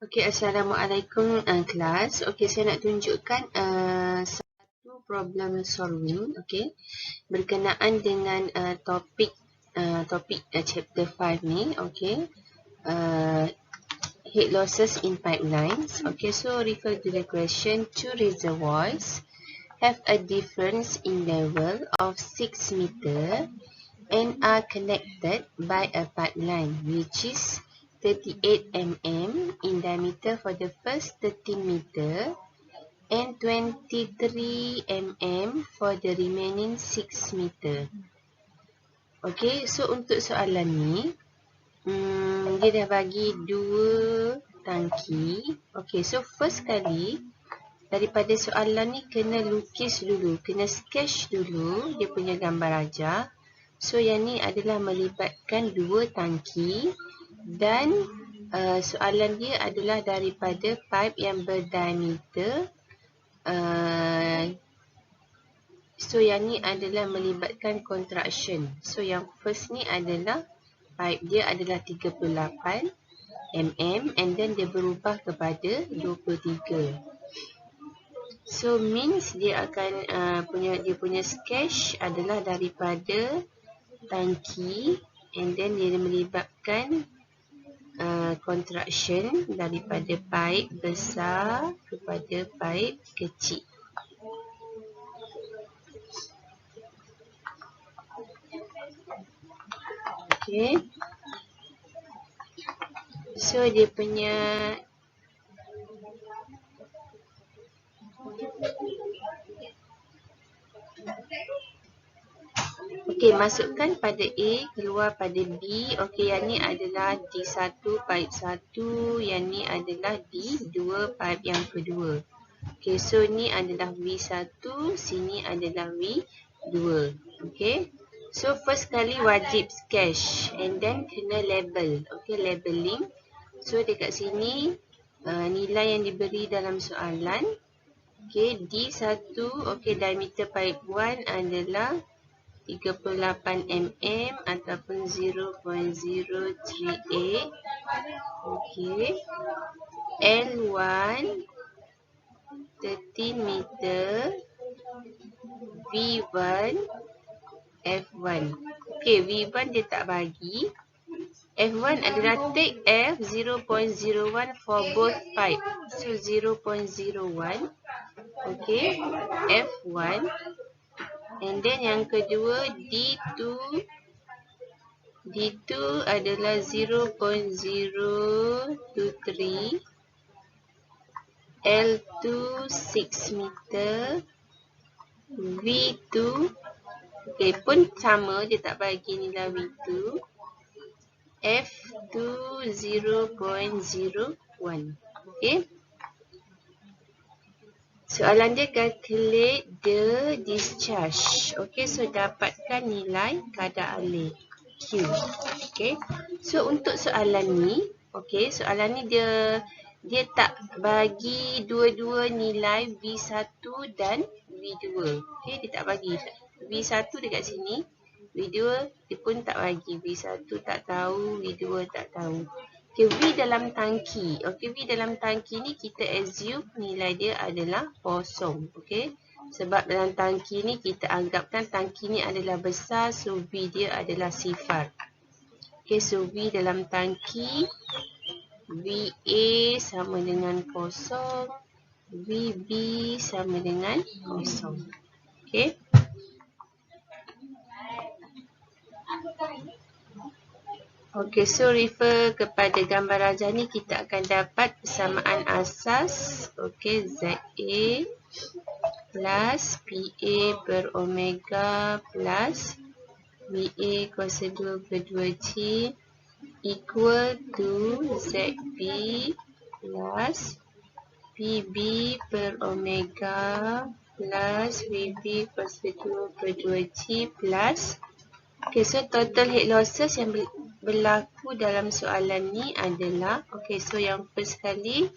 Okey, Assalamualaikum kelas. Okey, saya nak tunjukkan satu problem solving, okey, berkenaan dengan topik chapter 5 ni, okey. Heat losses in pipelines. Okay, so refer to the question. Two reservoirs have a difference in level of 6 meter and are connected by a pipeline which is 38 mm in diameter for the first 13 meter and 23 mm for the remaining 6 meter. Okay, so untuk soalan ni, dia dah bagi dua tangki. Okay, so first kali daripada soalan ni kena lukis dulu, kena sketch dulu dia punya gambar rajah. So yang ni adalah melibatkan dua tangki dan soalan dia adalah daripada pipe yang berdiameter. So yang ni adalah melibatkan contraction. So yang first ni adalah pipe dia adalah 38 mm and then dia berubah kepada 23. So means dia akan dia punya sketch adalah daripada tangki and then dia melibatkan contraction daripada pipe besar kepada pipe kecil. Okay. So dia punya okey, masukkan pada A, keluar pada B. Okey, yang ni adalah D1 pipe 1, yang ni adalah D2 pipe yang kedua. Okey, so ni adalah V1, sini adalah V2. Okey. So first kali wajib sketch and then kena label. Okey, labeling. So dekat sini nilai yang diberi dalam soalan. Okey, D1, okey, diameter pipe 1 adalah 38 mm ataupun 0.038. Okey. L1 13 meter. V1 F1. Okey, V1 dia tak bagi. F1 adalah take F 0.01 for both pipe. So 0.01. Okey, F1. And then yang kedua D2. D2 adalah 0.023. L2 6 meter. V2 okey, pun sama, dia tak bagi nilai V2. F2 0.01. Okey. Soalan dia calculate the discharge. Okey, so dapatkan nilai kadar alir Q. Okey. So untuk soalan ni, okey, soalan ni dia tak bagi dua-dua nilai V1 dan V2. Okey, dia tak bagi. V1 dekat sini, V2 dia pun tak bagi. V1 tak tahu, V2 tak tahu. Okay, V dalam tangki. Okay, V dalam tangki ni kita assume nilai dia adalah kosong. Okay, sebab dalam tangki ni kita anggapkan tangki ni adalah besar, so V dia adalah sifar. Okay, so V dalam tangki, VA sama dengan kosong, VB sama dengan kosong. Okay. Okey, so refer kepada gambar rajah ni kita akan dapat persamaan asas. Okey, ZA plus PA per omega plus VA kuasa 2 per 2C equal to ZB plus PB per omega plus VB kuasa 2 per 2C plus. Okay, so total heat losses yang berlaku dalam soalan ni adalah, okay, so yang first kali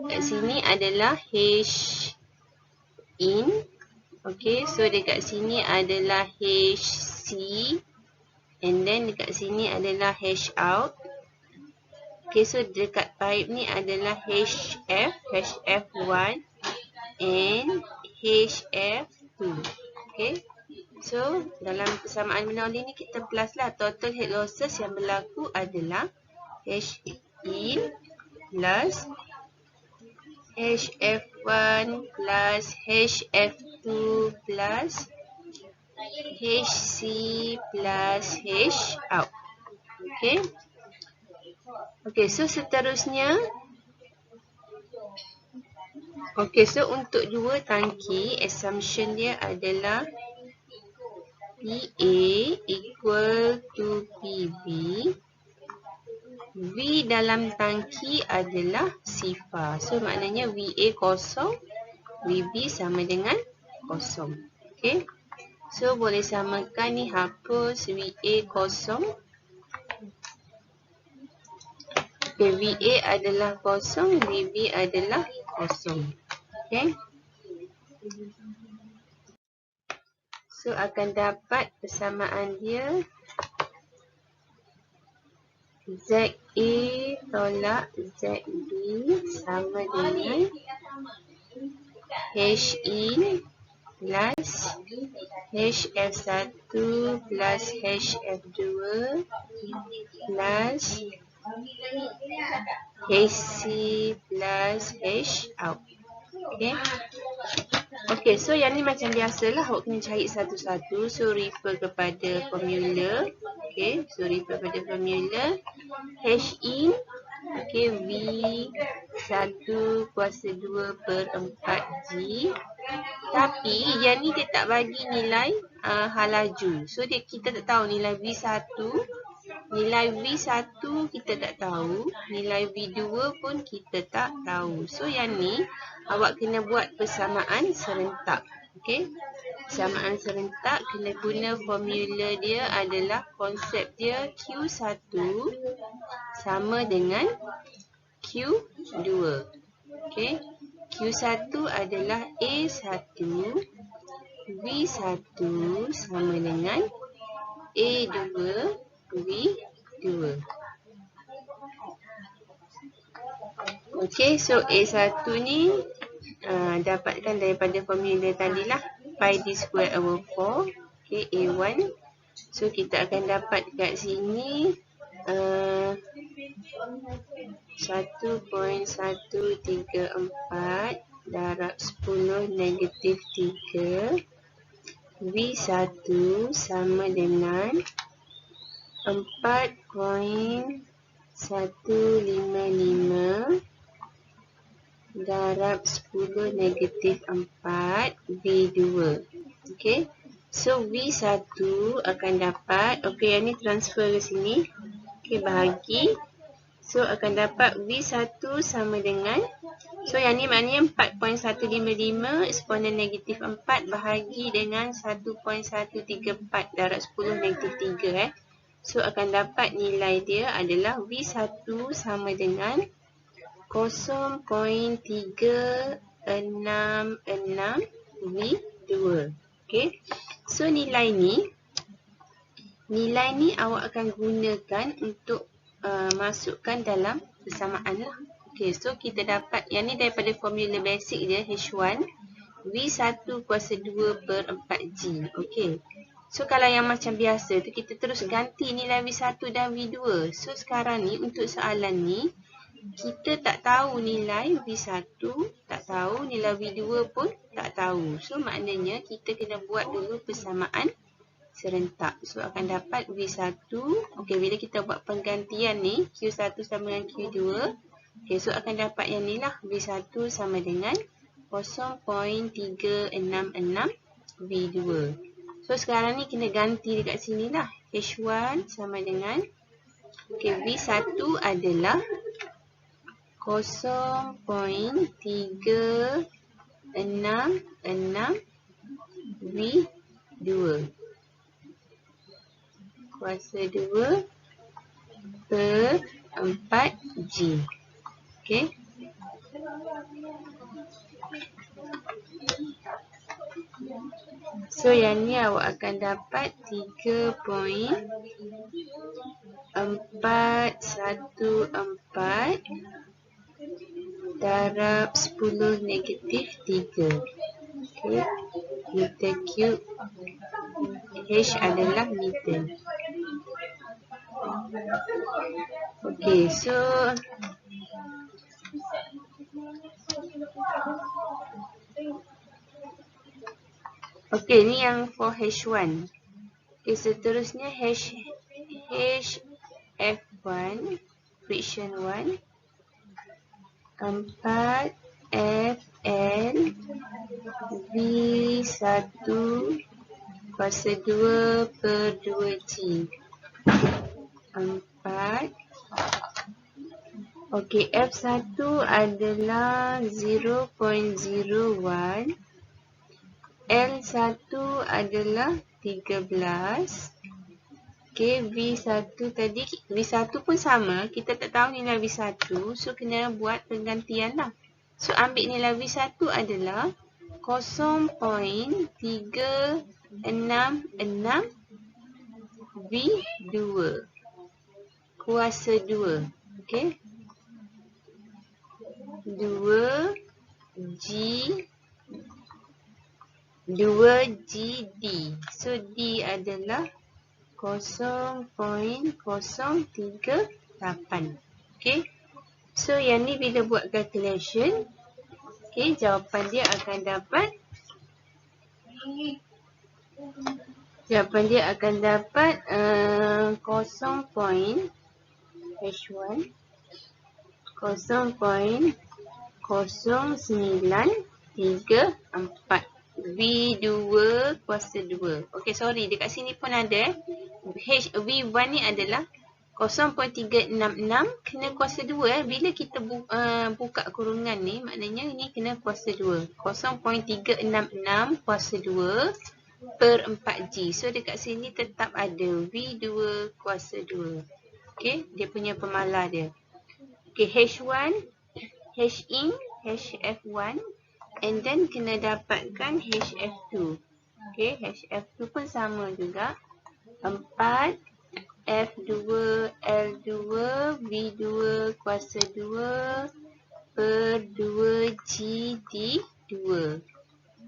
kat sini adalah H in. Okay, so dekat sini adalah HC and then dekat sini adalah H out. Okay, so dekat pipe ni adalah HF1 and HF2. Okay, so dalam persamaan Bernoulli ni kita plus lah. Total head losses yang berlaku adalah H in plus HF1 plus HF2 plus HC plus H out. Okay. Okay, so seterusnya. Okay, so untuk dua tangki, assumption dia adalah PA equal to PB. V dalam tangki adalah sifar. So, maknanya VA kosong, VB sama dengan kosong. Okay. So, boleh samakan ni hapus VA kosong. Okay, VA adalah kosong, VB adalah kosong. Okay. So, akan dapat persamaan dia ZA tolak ZB sama dengan H in plus HF1 plus HF2 plus HC plus H out. Okay. Okay, so yang ni macam biasalah awak kena cari satu-satu. So, refer kepada formula. Okay, so refer kepada formula. H in, okay, V1 kuasa 2 per 4G. Tapi, yang ni dia tak bagi nilai halaju. So, kita tak tahu nilai V1. Nilai V1 kita tak tahu. Nilai V2 pun kita tak tahu. So, yang ni awak kena buat persamaan serentak. Okay. Persamaan serentak kena guna formula dia adalah konsep dia Q1 sama dengan Q2. Okay. Q1 adalah A1, V1 sama dengan A2, V2. Okay, so A1 ni dapatkan daripada formula tadi lah. Pi d square over 4. Okay, A1. So, kita akan dapat kat sini 1.134 darab 10 negatif 3. V1 sama dengan 4.155 darab 10 negatif 4 V2. Okay. So, V1 akan dapat, okay, yang ni transfer ke sini. Okay, bahagi. So, akan dapat V1 sama dengan, so yang ni maknanya 4.155 eksponen negatif 4 bahagi dengan 1.134 darab 10 negatif 3. So, akan dapat nilai dia adalah V1 sama dengan 0.366 V2. Okay. So, nilai ni awak akan gunakan untuk masukkan dalam persamaan lah. Okay, so kita dapat yang ni daripada formula basic dia H1 V1 kuasa 2 per 4G. Okay. So, kalau yang macam biasa tu kita terus ganti nilai V1 dan V2. So, sekarang ni untuk soalan ni kita tak tahu nilai V1, tak tahu nilai V2 pun tak tahu. So, maknanya kita kena buat dulu persamaan serentak. So, akan dapat V1. Okey, bila kita buat penggantian ni, Q1 sama dengan Q2. Okey, so akan dapat yang ni lah. V1 sama dengan 0.366 V2. So, sekarang ni kena ganti dekat sini lah. H1 sama dengan, okey, V1 adalah 0.366 V2 kuasa 2 per 4G. Okay. So yang ni awak akan dapat 3.414 darab 10 negatif 3. Okay. Meter cube. H adalah meter. Okay, so okay, ni yang for H1. Okay, seterusnya HF1, friction 1, 4 FL V1 kuasa 2 per 2G. 4. Okey, F1 adalah 0.01. L1 adalah 13. Okey, V1 tadi, V1 pun sama. Kita tak tahu nilai V1. So, kena buat penggantian lah. So, ambil nilai V1 adalah 0.366 V2 kuasa 2. Okey. 2GD. So, D adalah 0.038. Okey. So, yang ni bila buat calculation, okey, jawapan dia akan dapat 0.0934. V2 kuasa 2. Okey, sorry. Dekat sini pun ada. V1 ni adalah 0.366 kena kuasa 2. Bila kita buka kurungan ni, maknanya ni kena kuasa 2. 0.366 kuasa 2 per 4G. So, dekat sini tetap ada V2 kuasa 2. Okey, dia punya pemalar dia. Okey, H1, H-in, HF1, and then kena dapatkan HF2. Okey, HF2 pun sama juga. 4 F2 L2 V2 kuasa 2 per 2G D2.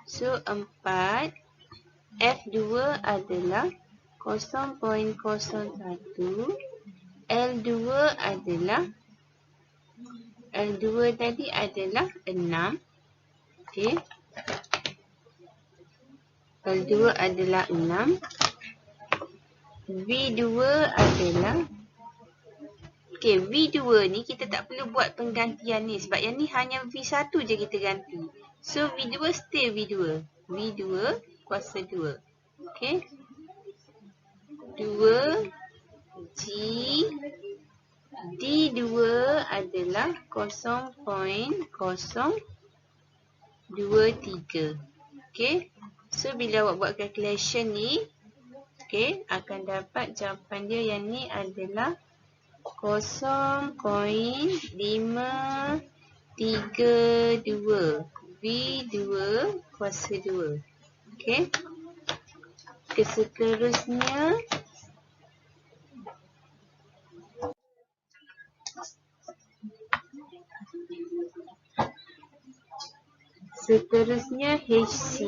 So, 4 F2 adalah 0.01. L2 adalah L2 tadi adalah 6. Okey. L2 adalah 6. V2 adalah okey, V2 ni kita tak perlu buat penggantian ni sebab yang ni hanya V1 je kita ganti. So V2 stay V2. V2 kuasa 2. Okey. 2G D2 adalah 0.023. Okey. So bila awak buat calculation ni, okey, akan dapat jawapan dia yang ni adalah 0.532 V2 kuasa 2. Okey. Seterusnya HC.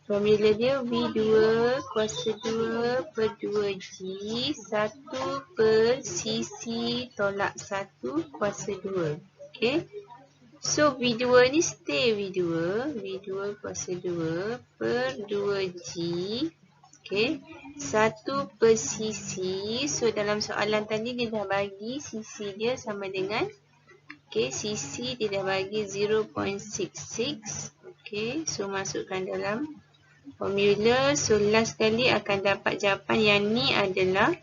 Formula dia V2 kuasa 2 per 2G 1 per CC tolak 1 kuasa 2. Okey. So, V2 ni stay V2. V2 kuasa 2 per 2G. Okey. 1 per CC. So, dalam soalan tadi dia dah bagi CC dia sama dengan, okey, CC dia dah bagi 0.66. Okey. So, masukkan dalam formula. So, last kali akan dapat jawapan yang ni adalah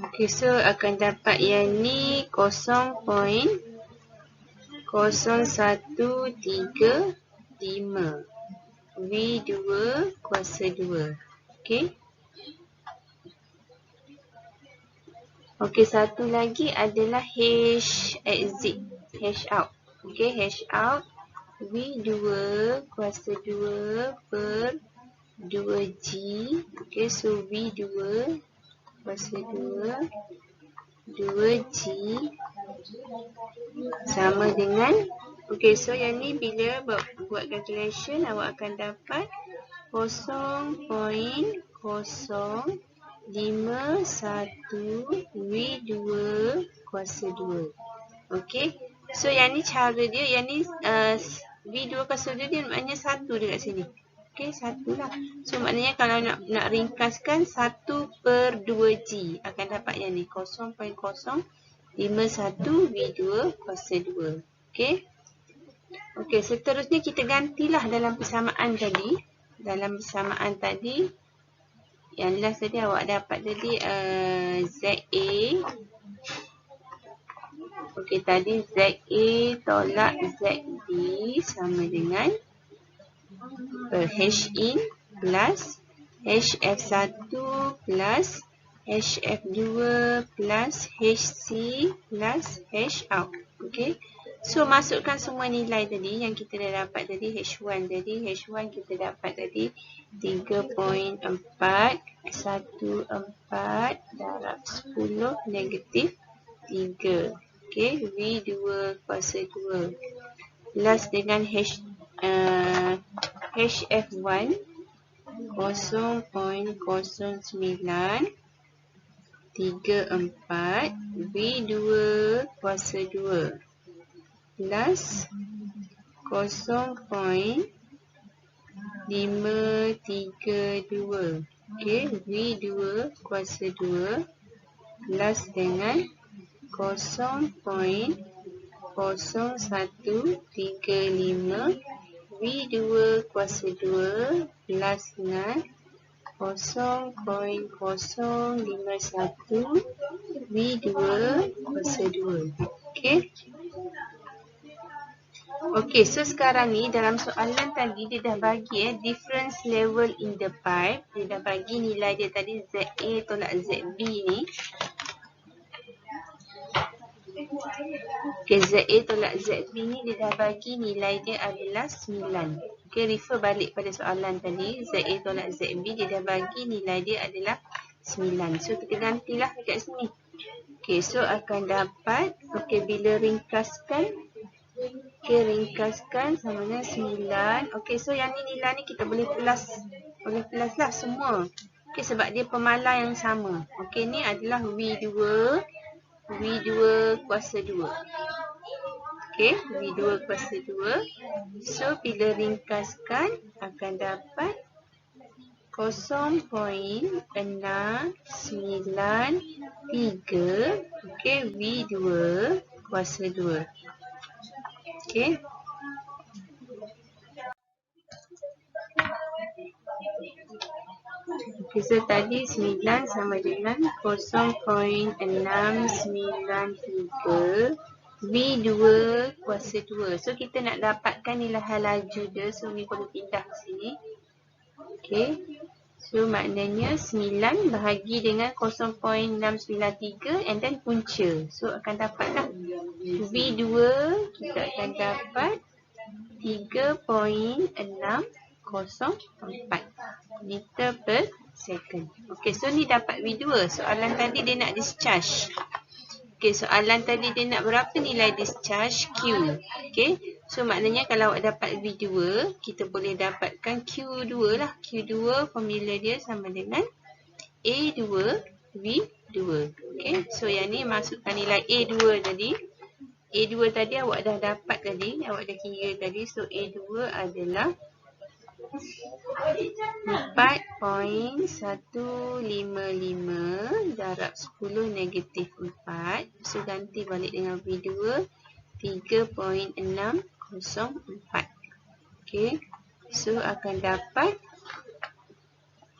Okey, so akan dapat yang ni 0.0135 V2 kuasa 2. Okey. Okey, satu lagi adalah hash exit, hash out. Okey, hash out V2 kuasa 2 per 2G. Okey, so V2 kuasa 2 2G sama dengan, okey, so yang ni bila buat calculation awak akan dapat 0.051 V2 kuasa 2. Okey, so yang ni cara dia, yang ni V2 kuasa 2 dia maknanya 1 dekat sini. Okey, 1 lah. So maknanya kalau nak ringkaskan 1 per 2G akan dapat yang ni 0.051 V2 kuasa 2. Okey. Okey, seterusnya kita gantilah dalam persamaan tadi. Dalam persamaan tadi, yang last tadi awak dapat tadi ZA. Okey, tadi ZA tolak ZB sama dengan HIN plus HF1 plus HF2 plus HC plus Hout. Okey. So masukkan semua nilai tadi yang kita dah dapat tadi, H1 tadi, H1 kita dapat tadi 3.414 darab 10 negatif 3. Okey, V2 kuasa 2 plus dengan HF1 0.0934 V2 kuasa 2 plus 0.532. Okey, V2 kuasa 2 plus dengan 0.0135 V2 kuasa 2 plus dengan 0.051 V2 kuasa 2. Okey. Okey, so sekarang ni dalam soalan tadi dia dah bagi difference level in the pipe. Dia dah bagi nilai dia tadi ZA tolak ZB ni. Okey, ZA tolak ZB ni dia dah bagi nilai dia adalah 9. Okey, refer balik pada soalan tadi. ZA tolak ZB dia dah bagi nilai dia adalah 9. So kita gantilah dekat sini. Okey, so akan dapat, okey, bila ringkaskan, okey, ringkaskan sama dengan 9. Okey, so yang ni nilai ni kita boleh plus lah semua. Okey, sebab dia pemalar yang sama. Okey, ni adalah V2 kuasa 2. Okey, V2 kuasa 2. So bila ringkaskan akan dapat 0.693. Okey, V2 kuasa 2. Okey. Okey, so tadi 9 sama dengan 0.693 V2 kuasa 2. So kita nak dapatkan nilai hal laju dia, so ni perlu pindah ke sini. Okey. So maknanya 9 bahagi dengan 0.693 and then punca. So akan dapatlah V2 kita akan dapat 3.604 liter per second. Okey, so ni dapat V2. Soalan tadi dia nak discharge. Okey, soalan tadi dia nak berapa nilai discharge Q. Okey, so maknanya kalau awak dapat V2, kita boleh dapatkan Q2 lah. Q2 formula dia sama dengan A2 V2. Okey, so yang ni masukkan nilai A2 tadi. A2 tadi awak dah dapat tadi, awak dah kira tadi. So A2 adalah 4.155 darab 10 negatif 4. So ganti balik dengan V2 3.604. Okay, so akan dapat,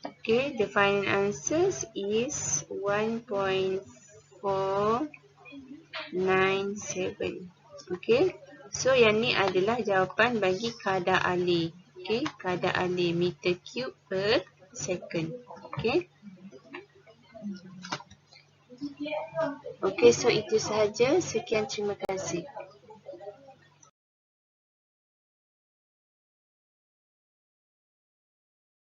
okay, the final answer is 1.497. Okey. So yang ni adalah jawapan bagi kadar alir. Okey, kadar alir meter cube per second. Okey. Okey, so itu sahaja. Sekian, terima kasih.